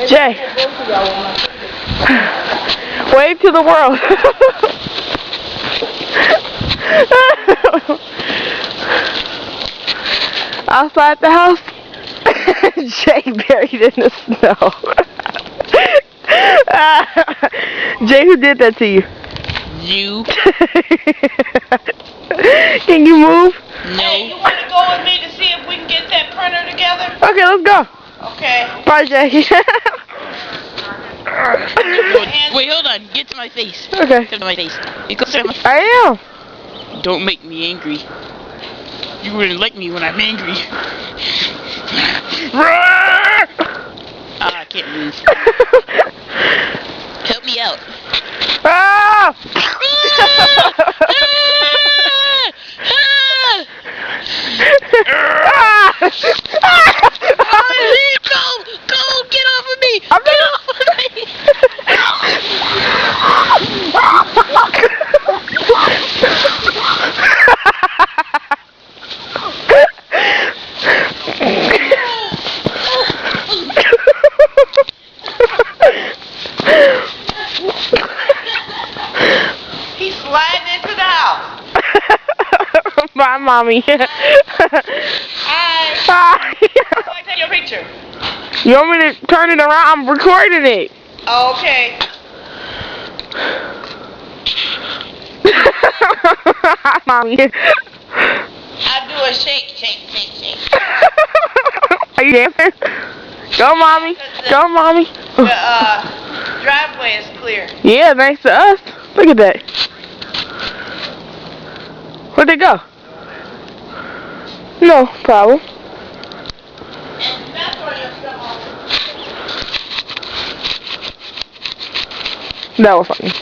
Jay. Wave to the world. Outside the house, Jay buried in the snow. Jay, who did that to you? You. Can you move? No. Hey, you want to go with me to see if we can get that printer together? Okay, let's go. Okay. Bye, Jay. Wait, hold on. Get to my face. Okay. Get to my face. You go to my face. I am. Don't make me angry. You wouldn't like me when I'm angry. I can't move. Help me out. Ah! Go! Get off of me! I'm Get off of me! He's sliding into the house. Bye, mommy. Hi. Hi. How do I take your picture? You want me to turn it around? I'm recording it. Okay. Mommy. I do a shake. Are you dancing? Go, mommy. Go, mommy. The driveway is clear. Yeah, thanks to us. Look at that. Where'd they go? No problem. And that's where your stuff That was funny.